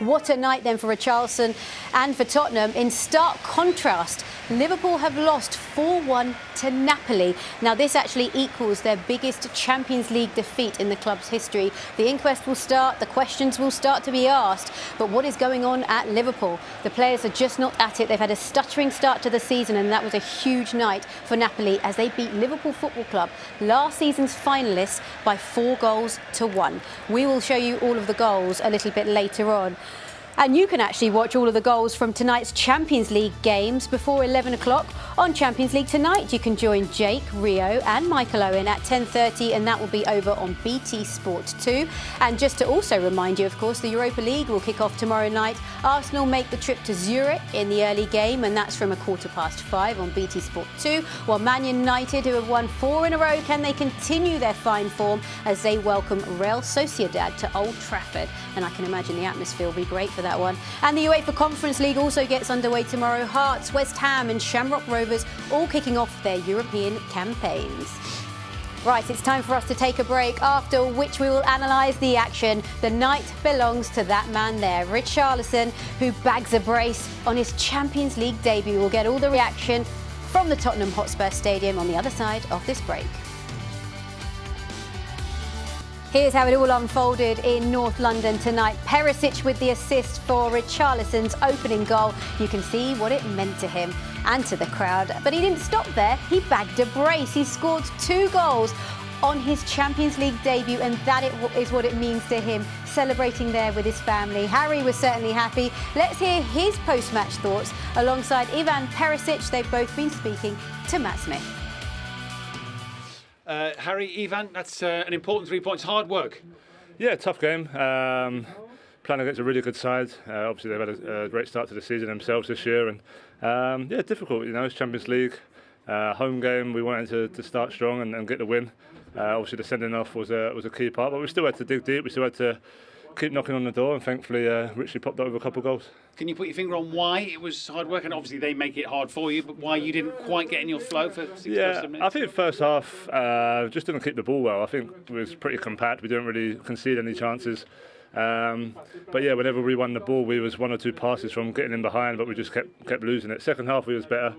What a night then for Richarlison and for Tottenham. In stark contrast, Liverpool have lost 4-1 to Napoli. Now this actually equals their biggest Champions League defeat in the club's history. The inquest will start, the questions will start to be asked. But what is going on at Liverpool? The players are just not at it. They've had a stuttering start to the season, and that was a huge night for Napoli as they beat Liverpool Football Club, last season's finalists, by 4-1. We will show you all of the goals a little bit later on. And you can actually watch all of the goals from tonight's Champions League games before 11 o'clock on Champions League Tonight. You can join Jake, Rio and Michael Owen at 10:30, and that will be over on BT Sport 2. And just to also remind you, of course, the Europa League will kick off tomorrow night. Arsenal make the trip to Zurich in the early game, and that's from 5:15 on BT Sport 2. While Man United, who have won 4 in a row, can they continue their fine form as they welcome Real Sociedad to Old Trafford? And I can imagine the atmosphere will be great for that one. And the UEFA Conference League also gets underway tomorrow. Hearts, West Ham and Shamrock Rovers all kicking off their European campaigns. Right, it's time for us to take a break, after which we will analyse the action. The night belongs to that man there, Richarlison, who bags a brace on his Champions League debut. We'll get all the reaction from the Tottenham Hotspur Stadium on the other side of this break. Here's how it all unfolded in North London tonight. Perisic with the assist for Richarlison's opening goal. You can see what it meant to him and to the crowd. But he didn't stop there. He bagged a brace. He scored 2 goals on his Champions League debut, and that is what it means to him, celebrating there with his family. Harry was certainly happy. Let's hear his post-match thoughts alongside Ivan Perisic. They've both been speaking to Matt Smith. Harry, Ivan, that's an important 3 points. Hard work. Yeah, tough game. Playing against a really good side. Obviously, they've had a great start to the season themselves this year, and yeah, difficult. You know, it's Champions League, home game. We wanted to start strong and get the win. Obviously, the sending off was a key part, but we still had to dig deep. We still had to keep knocking on the door, and thankfully, Richie popped over a couple of goals. Can you put your finger on why it was hard work? And obviously, they make it hard for you, but why you didn't quite get in your flow for 60 minutes? I think the first half just didn't keep the ball well. I think it was pretty compact. We didn't really concede any chances. But yeah, whenever we won the ball, we was 1 or 2 passes from getting in behind, but we just kept losing it. Second half, we was better.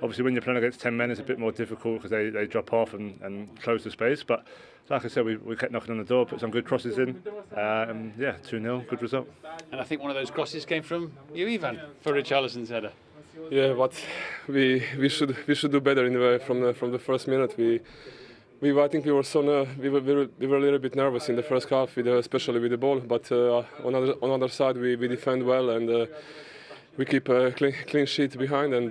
Obviously, when you're playing against 10 men, it's a bit more difficult because they drop off and close the space. But like I said, we kept knocking on the door, put some good crosses in. Yeah, 2-0, good result. And I think one of those crosses came from you, Ivan, for Richarlison's header. Yeah, but we should do better from the first minute. I think we were we were a little bit nervous in the first half, especially with the ball. But on other side, we defend well, and we keep a clean sheet behind, and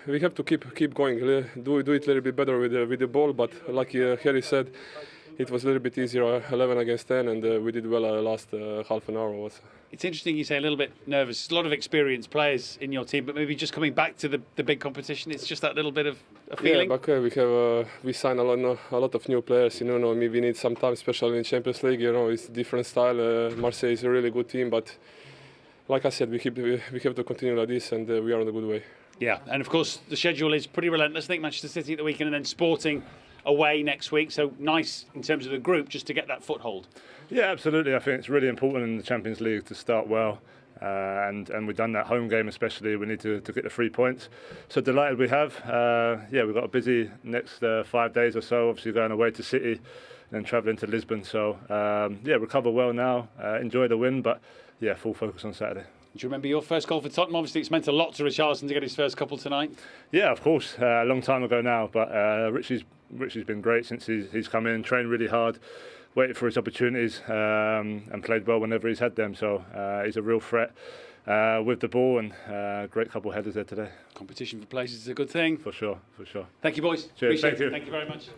we have to keep going. Do it a little bit better with the ball. But like Harry said, it was a little bit easier 11 against 10, and we did well last half an hour. Also. It's interesting you say a little bit nervous. There's a lot of experienced players in your team, but maybe just coming back to the big competition, it's just that little bit of a feeling. Yeah, but we signed a lot of new players. You know, we need some time, especially in Champions League. You know, it's a different style. Marseille is a really good team, but like I said, we have to continue like this, and we are on a good way. Yeah, and of course the schedule is pretty relentless. I think Manchester City at the weekend, and then Sporting away next week. So nice in terms of the group just to get that foothold. Yeah, absolutely. I think it's really important in the Champions League to start well, and we've done that home game especially. We need to get the 3 points. So delighted we have. Yeah, we've got a busy next 5 days or so. Obviously going away to City, and then travelling to Lisbon. So yeah, recover well now. Enjoy the win, but yeah, full focus on Saturday. Do you remember your first goal for Tottenham? Obviously, it's meant a lot to Richarlison to get his first couple tonight. Yeah, of course. A long time ago now, but Richie's been great since he's come in, trained really hard, waited for his opportunities, and played well whenever he's had them. So he's a real threat with the ball, and great couple of headers there today. Competition for places is a good thing. For sure. Thank you, boys. Cheers. Appreciate it. Thank you very much.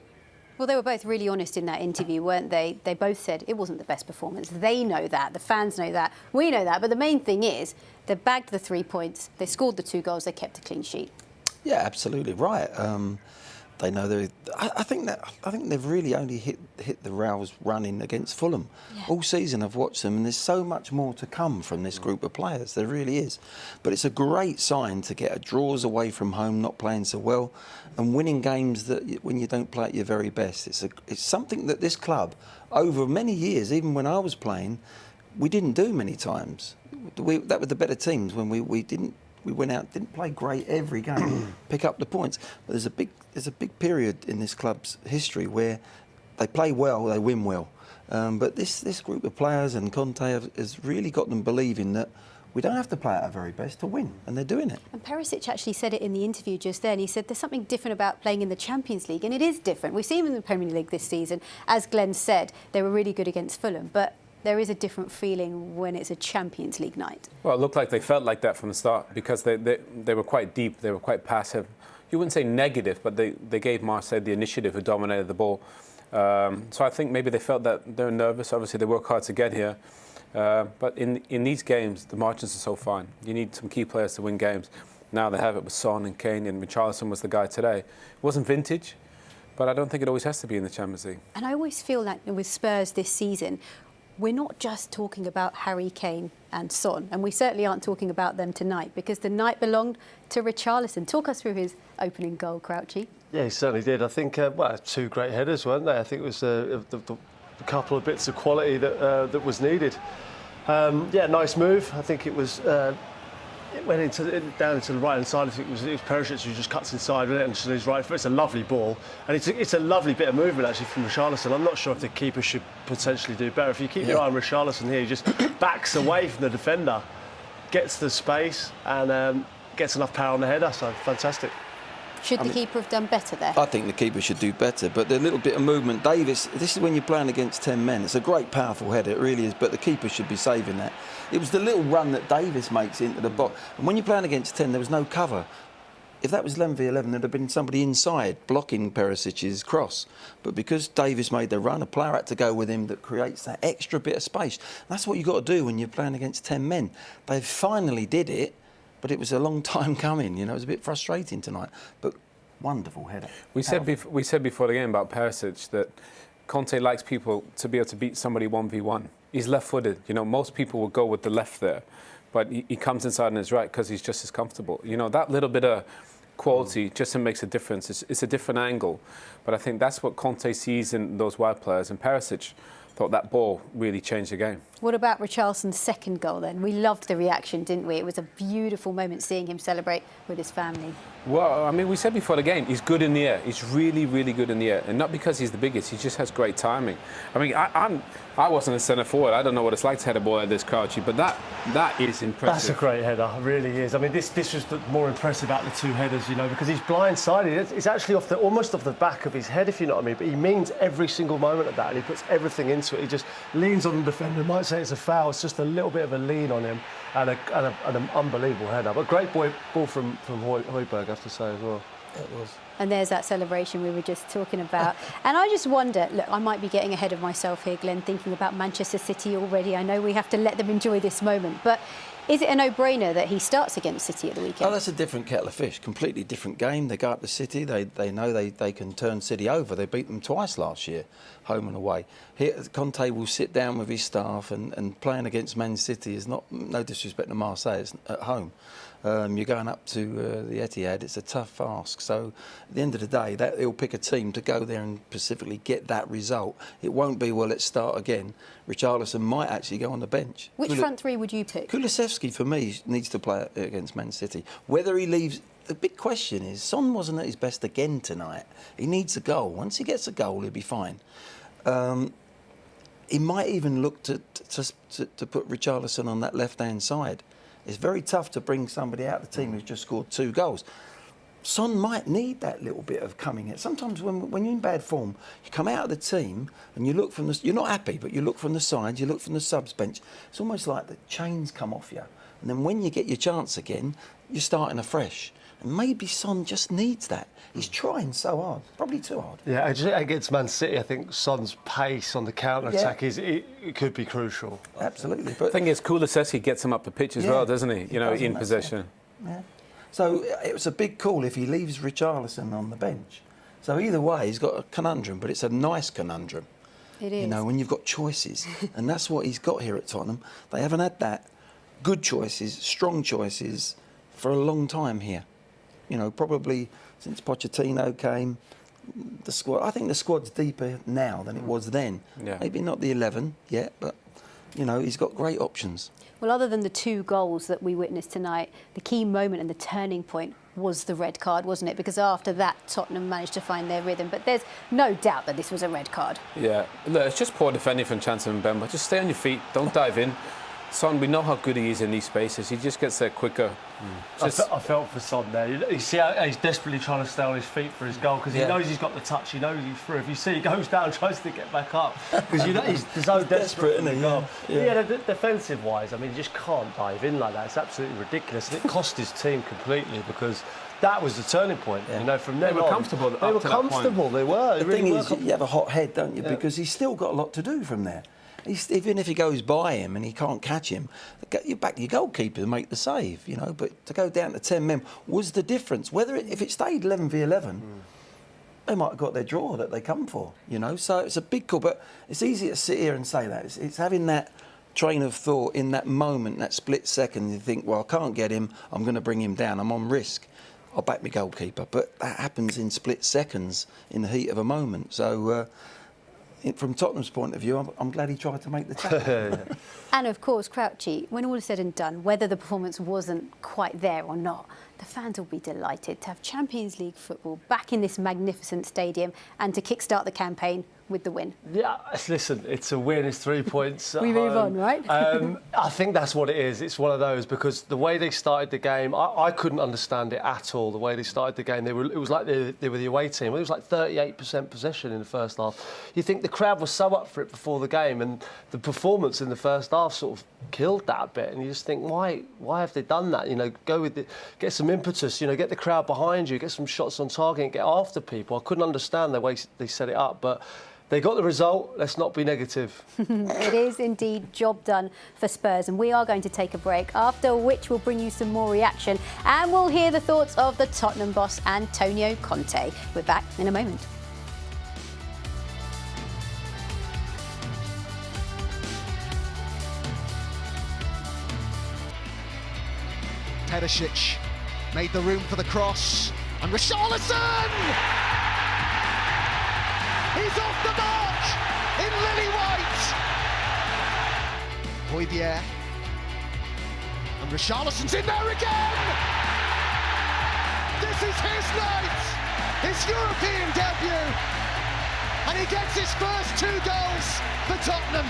Well, they were both really honest in that interview, weren't they? They both said it wasn't the best performance. They know that. The fans know that. We know that. But the main thing is they bagged the 3 points. They scored the 2 goals. They kept a clean sheet. Yeah, absolutely right. They know I think they've really only hit the rails running against Fulham. Yeah. All season I've watched them, and there's so much more to come from this group of players. There really is. But it's a great sign to get a draws away from home, not playing so well, and winning games that when you don't play at your very best. It's something that this club, over many years, even when I was playing, we didn't do many times. that were the better teams when we went out, didn't play great every game, pick up the points. But there's a big period in this club's history where they play well, they win well. But this group of players and Conte has really got them believing that we don't have to play at our very best to win, and they're doing it. And Perisic actually said it in the interview just then. He said there's something different about playing in the Champions League, and it is different. We've seen them in the Premier League this season. As Glenn said, they were really good against Fulham, but there is a different feeling when it's a Champions League night. Well, it looked like they felt like that from the start because they were quite deep, they were quite passive. You wouldn't say negative, but they gave Marseille the initiative, who dominated the ball. So I think maybe they felt that they're nervous. Obviously, they work hard to get here. But in these games, the margins are so fine. You need some key players to win games. Now they have it with Son and Kane, and Richarlison was the guy today. It wasn't vintage, but I don't think it always has to be in the Champions League. And I always feel like with Spurs this season, we're not just talking about Harry Kane and Son, and we certainly aren't talking about them tonight because the night belonged to Richarlison. Talk us through his opening goal, Crouchy. Yeah, he certainly did. I think, two great headers, weren't they? I think it was the couple of bits of quality that was needed. Nice move. I think it was. It went down into the right-hand side. I think it was Perisic who just cuts inside with it and just his right foot. It's a lovely ball, and it's a lovely bit of movement actually from Richarlison. I'm not sure if the keeper should potentially do better. If you keep your eye on Richarlison here, he just backs away from the defender, gets the space, and gets enough power on the header. So fantastic. Should the keeper have done better there? I think the keeper should do better, but the little bit of movement, Davis, this is when you're playing against 10 men. It's a great, powerful header, it really is, but the keeper should be saving that. It was the little run that Davis makes into the box. And when you're playing against 10, there was no cover. If that was 11v11, there'd have been somebody inside blocking Perisic's cross. But because Davis made the run, a player had to go with him that creates that extra bit of space. That's what you've got to do when you're playing against 10 men. They finally did it. But it was a long time coming, you know. It was a bit frustrating tonight, but wonderful header. We said before the game about Perisic that Conte likes people to be able to beat somebody 1v1. He's left-footed. You know, most people will go with the left there, but he comes inside on his right because he's just as comfortable. You know, that little bit of quality just makes a difference. It's a different angle, but I think that's what Conte sees in those wide players. And Perisic thought that ball really changed the game. What about Richarlison's second goal then? We loved the reaction, didn't we? It was a beautiful moment seeing him celebrate with his family. Well, I mean, we said before the game, he's good in the air. He's really, really good in the air. And not because he's the biggest, he just has great timing. I mean, I wasn't a centre forward. I don't know what it's like to head a ball at this Crouchy, but that is impressive. That's a great header, it really is. I mean, this was the more impressive out of the two headers, you know, because he's blindsided. It's actually almost off the back of his head, if you know what I mean. But he means every single moment of that, and he puts everything into it. He just leans on the defender. Might say it's a foul. It's just a little bit of a lean on him, and an unbelievable header. But great ball from Højbjerg, I have to say as well. It was. And there's that celebration we were just talking about. And I just wonder, look, I might be getting ahead of myself here, Glenn, thinking about Manchester City already. I know we have to let them enjoy this moment, but is it a no-brainer that he starts against City at the weekend? Oh, that's a different kettle of fish, completely different game. They go up to City, they know they can turn City over. They beat them twice last year, home and away. Here, Conte will sit down with his staff, and playing against Man City is not, no disrespect to Marseille, it's at home. You're going up to the Etihad, it's a tough ask. So at the end of the day, he'll pick a team to go there and specifically get that result. It won't be, well, let's start again. Richarlison might actually go on the bench. Which front three would you pick? Kulusevski, for me, needs to play against Man City. Whether he leaves, the big question is, Son wasn't at his best again tonight. He needs a goal. Once he gets a goal, he'll be fine. He might even look to put Richarlison on that left-hand side. It's very tough to bring somebody out of the team who's just scored 2 goals. Son might need that little bit of coming in. Sometimes when you're in bad form, you come out of the team and you look from the... You're not happy, but you look from the sides, you look from the subs bench. It's almost like the chains come off you. And then when you get your chance again, you're starting afresh. And maybe Son just needs that. He's trying so hard, probably too hard. Yeah, against Man City, I think Son's pace on the counter-attack it could be crucial. Absolutely. But the thing is, Kulusevski gets him up the pitch as well, doesn't he? You know, in possession. Yeah. So it was a big call if he leaves Richarlison on the bench. So either way, he's got a conundrum, but it's a nice conundrum. It is. You know, when you've got choices. And that's what he's got here at Tottenham. They haven't had that. Good choices, strong choices for a long time here. You know, probably since Pochettino came, the squad. I think the squad's deeper now than it was then. Yeah. Maybe not the 11 yet, but You know, he's got great options. Well, other than the 2 goals that we witnessed tonight, the key moment and the turning point was the red card, wasn't it? Because after that, Tottenham managed to find their rhythm. But there's no doubt that this was a red card. Yeah, look, it's just poor defending from Chance and Mbemba. Just stay on your feet, don't dive in. Son, we know how good he is in these spaces. He just gets there quicker. I felt for Son there. You see how he's desperately trying to stay on his feet for his goal because he knows he's got the touch. He knows he's through. If you see he goes down, tries to get back up because you know he's so desperate in the goal. Yeah, defensive wise, I mean, you just can't dive in like that. It's absolutely ridiculous, and it cost his team completely because that was the turning point. You know, from then they were on, comfortable. They were comfortable. They were. The thing is, you have a hot head, don't you? Because he's still got a lot to do from there. Even if he goes by him and he can't catch him, you back your goalkeeper to make the save, you know. But to go down to 10 men was the difference. If it stayed 11v11, they might have got their draw that they come for, you know. So it's a big call, but it's easy to sit here and say that. It's having that train of thought in that moment, that split second. You think, well, I can't get him. I'm going to bring him down. I'm on risk. I'll back my goalkeeper. But that happens in split seconds in the heat of a moment. So. From Tottenham's point of view, I'm glad he tried to make the tackle. And of course, Crouchy, when all is said and done, whether the performance wasn't quite there or not, the fans will be delighted to have Champions League football back in this magnificent stadium and to kickstart the campaign with the win. Yeah, listen, it's a win, it's 3 points. We move on, right? I think that's what it is. It's one of those because the way they started the game, I couldn't understand it at all. The way they started the game, it was like they were the away team. It was like 38% possession in the first half. You think the crowd was so up for it before the game, and the performance in the first half sort of killed that a bit. And you just think, why have they done that? You know, go with it, get some impetus. You know, get the crowd behind you, get some shots on target, and get after people. I couldn't understand the way they set it up, but. They got the result. Let's not be negative. It is indeed job done for Spurs, and we are going to take a break, after which we'll bring you some more reaction and we'll hear the thoughts of the Tottenham boss, Antonio Conte. We're back in a moment. Perisic made the room for the cross, and Richarlison! He's off the mark in lily white. Højbjerg. And Richarlison's in there again. This is his night, his European debut. And he gets his first 2 goals for Tottenham.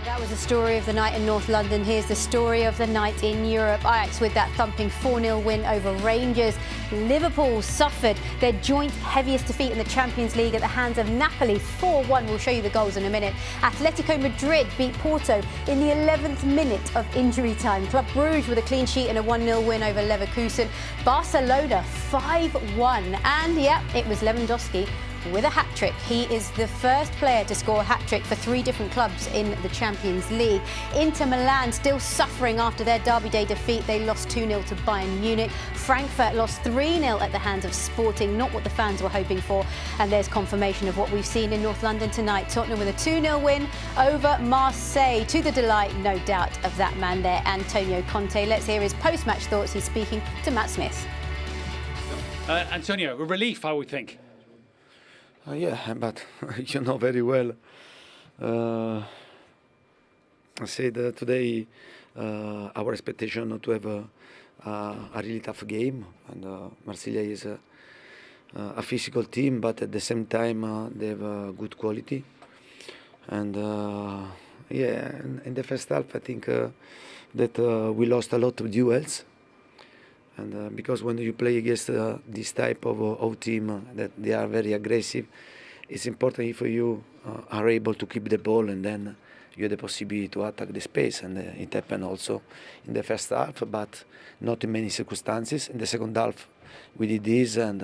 That was the story of the night in North London. Here's the story of the night in Europe. Ajax with that thumping 4-0 win over Rangers. Liverpool suffered their joint heaviest defeat in the Champions League at the hands of Napoli, 4-1. We'll show you the goals in a minute. Atletico Madrid beat Porto in the 11th minute of injury time. Club Brugge with a clean sheet and a 1-0 win over Leverkusen. Barcelona 5-1. And yeah, it was Lewandowski with a hat-trick. He is the first player to score a hat-trick for 3 different clubs in the Champions League. Inter Milan still suffering after their Derby Day defeat. They lost 2-0 to Bayern Munich. Frankfurt lost 3-0 at the hands of Sporting, not what the fans were hoping for. And there's confirmation of what we've seen in North London tonight. Tottenham with a 2-0 win over Marseille, to the delight, no doubt, of that man there, Antonio Conte. Let's hear his post-match thoughts. He's speaking to Matt Smith. Antonio, a relief, I would think. Yeah, but you know very well. I said today our expectation not to have a really tough game, and Marseille is a physical team, but at the same time they have good quality. And yeah, in the first half I think that we lost a lot of duels. And because when you play against this type of team that they are very aggressive, it's important if you are able to keep the ball, and then you have the possibility to attack the space. And it happened also in the first half, but not in many circumstances. In the second half, we did this, and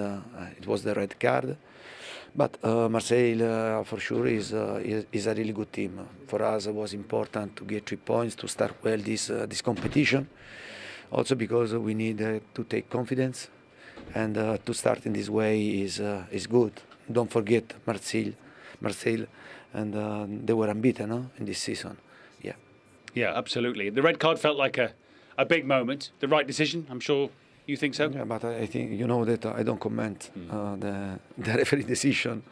it was the red card. But Marseille, for sure, is a really good team. For us, it was important to get 3 points to start well this competition. Also because we need to take confidence, and to start in this way is good. Don't forget Marseille, and they were unbeaten in this season. Yeah. Yeah, absolutely. The red card felt like a big moment. The right decision, I'm sure you think so. Yeah, but I think you know that I don't comment the referee decision,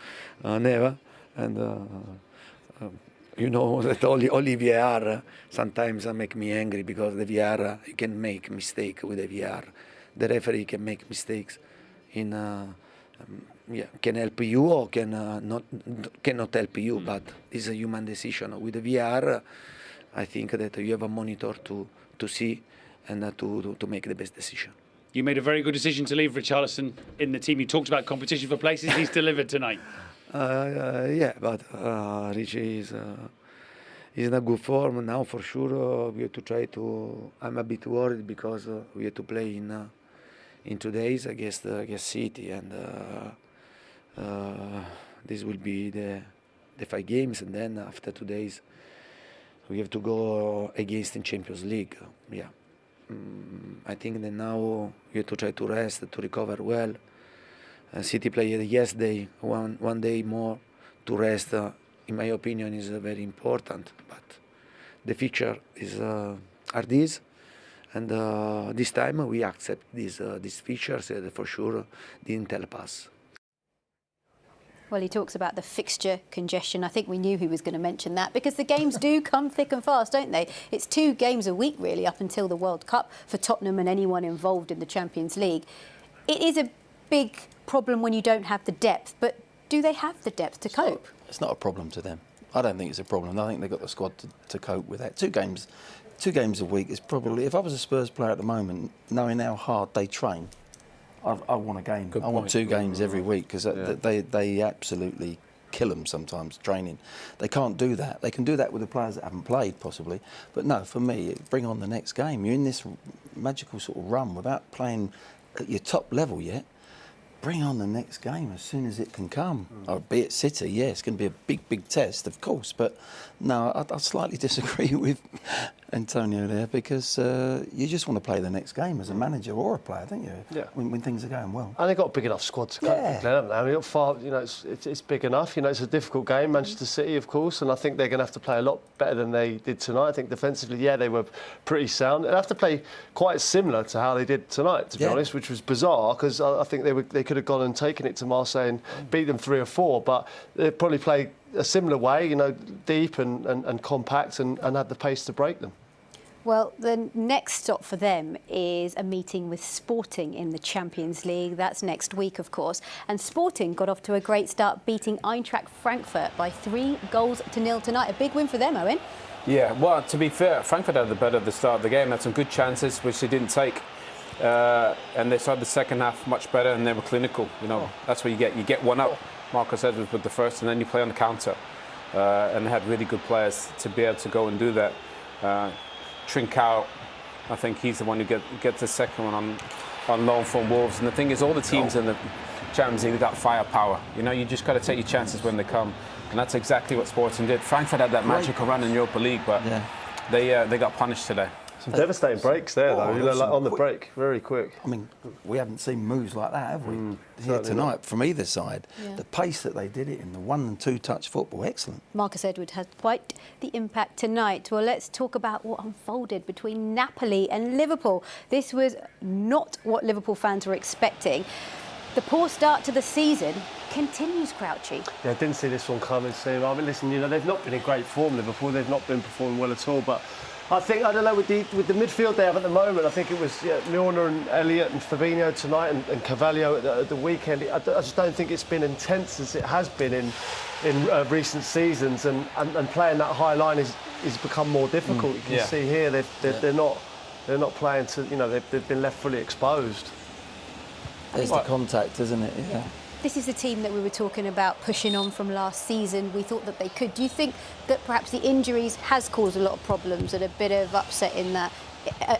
never. and you know that only VAR sometimes make me angry, because the VAR, you can make mistake with the VAR. The referee can make mistakes in can help you or cannot help you, but it's a human decision. With the VAR, I think that you have a monitor to see and to make the best decision. You made a very good decision to leave Richarlison in the team. You talked about competition for places. He's delivered tonight. Yeah, but Richie is in a good form now for sure. We have to try to. I'm a bit worried because we have to play in 2 days against City, and this will be the 5 games, and then after 2 days we have to go against in Champions League. Yeah, I think that now we have to try to rest, to recover well. City played yesterday, one day more to rest. In my opinion, is very important. But the feature is are these, and this time we accept these features that for sure didn't help us. Well, he talks about the fixture congestion. I think we knew he was going to mention that, because the games do come thick and fast, don't they? It's 2 games a week, really, up until the World Cup for Tottenham and anyone involved in the Champions League. It is a big problem when you don't have the depth, but do they have the depth to cope? It's not a problem to them. I don't think it's a problem. I think they've got the squad to cope with that. 2 games a week is probably, if I was a Spurs player at the moment, knowing how hard they train, I want a game. I want 2 games every week, because they absolutely kill them sometimes training. They can't do that. They can do that with the players that haven't played, possibly. But no, for me, bring on the next game. You're in this magical sort of run without playing at your top level yet. Bring on the next game as soon as it can come. Be it City, yeah, it's going to be a big test, of course. But no, I slightly disagree with Antonio there, because you just want to play the next game as a manager or a player, don't you? Yeah. When things are going well. And they've got a big enough squad to cope with, haven't they? I mean, far, you know, it's big enough. You know, it's a difficult game, Manchester City, of course, and I think they're going to have to play a lot better than they did tonight. I think defensively, yeah, they were pretty sound. They'll have to play quite similar to how they did tonight, to be honest, which was bizarre, because I think they could have gone and taken it to Marseille and beat them 3 or 4, but they probably played a similar way, you know, deep and compact, and had the pace to break them. Well, the next stop for them is a meeting with Sporting in the Champions League. That's next week, of course. And Sporting got off to a great start, beating Eintracht Frankfurt by 3-0 tonight. A big win for them, Owen. Yeah, well, to be fair, Frankfurt had the better at the start of the game. Had some good chances, which they didn't take. And they started the second half much better, and they were clinical. You know, that's what you get. You get one up. Marcus Edwards with the first, and then you play on the counter. And they had really good players to be able to go and do that. Trincao, I think he's the one who gets the second one on loan from Wolves. And the thing is, all the teams in the Champions League, they got firepower. You know, you just got to take your chances when they come, and that's exactly what Sporting did. Frankfurt had that magical run in Europa League, but they got punished today. Some devastating breaks there, though. You know, like on the break, very quick. I mean, we haven't seen moves like that, have we? Here tonight, from either side. Yeah. The pace that they did it in, the 1- and 2-touch football, excellent. Marcus Edwards had quite the impact tonight. Well, let's talk about what unfolded between Napoli and Liverpool. This was not what Liverpool fans were expecting. The poor start to the season continues, Crouchy. Yeah, I didn't see this one coming, Steve. I mean, listen, you know, they've not been in great form, Liverpool. They've not been performing well at all, but I think, I don't know, with the midfield they have at the moment, I think it was Milner and Elliott and Fabinho tonight and Carvalho at the weekend. I just don't think it's been intense as it has been in recent seasons, and playing that high line is become more difficult. You can see here they're not playing to, you know, they've been left fully exposed. There's the contact, isn't it? Yeah. This is the team that we were talking about pushing on from last season. We thought that they could. Do you think that perhaps the injuries has caused a lot of problems and a bit of upset in that,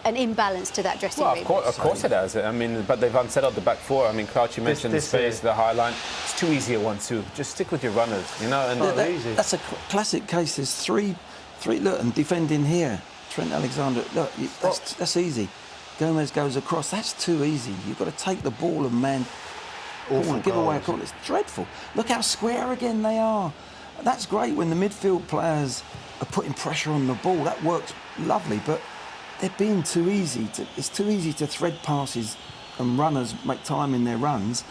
an imbalance to that dressing room? Of course it has. I mean, but they've unsettled the back four. I mean, Crouchy mentioned the space, the high line. It's too easy a 1-2. Just stick with your runners, you know. And that's a classic case. There's three. Look, and defending here, Trent Alexander. Look, that's easy. Gomez goes across. That's too easy. You've got to take the ball and man. Give away a corner. It's dreadful. Look how square again they are. That's great when the midfield players are putting pressure on the ball. That works lovely, but they're being too easy. It's too easy to thread passes and runners make time in their runs.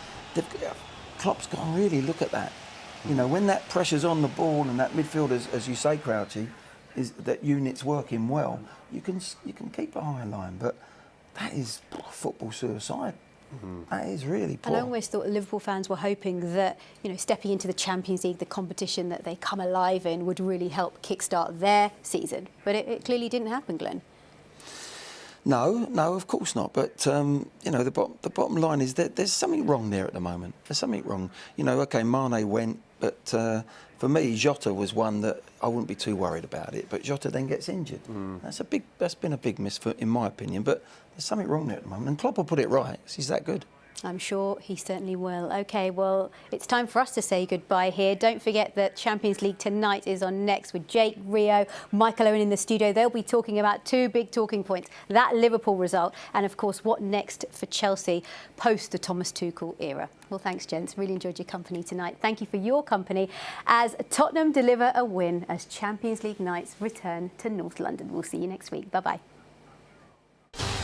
Klopp's got to really look at that. You know, when that pressure's on the ball and that midfield, as you say, Crouchy, is that unit's working well, you can keep a high line, but that is football suicide. That is really poor. And I always thought Liverpool fans were hoping that, you know, stepping into the Champions League, the competition that they come alive in, would really help kickstart their season. But it clearly didn't happen, Glenn. No, of course not. But you know, the bottom line is that there's something wrong there at the moment. There's something wrong. You know, OK, Mane went, but for me, Jota was one that I wouldn't be too worried about it. But Jota then gets injured. That's been a big miss, in my opinion. But there's something wrong there at the moment, and Klopp will put it right. He's that good. I'm sure he certainly will. OK, well, it's time for us to say goodbye here. Don't forget that Champions League tonight is on Next with Jake, Rio, Michael Owen in the studio. They'll be talking about two big talking points, that Liverpool result and, of course, what next for Chelsea post the Thomas Tuchel era. Well, thanks, gents. Really enjoyed your company tonight. Thank you for your company as Tottenham deliver a win as Champions League nights return to North London. We'll see you next week. Bye-bye.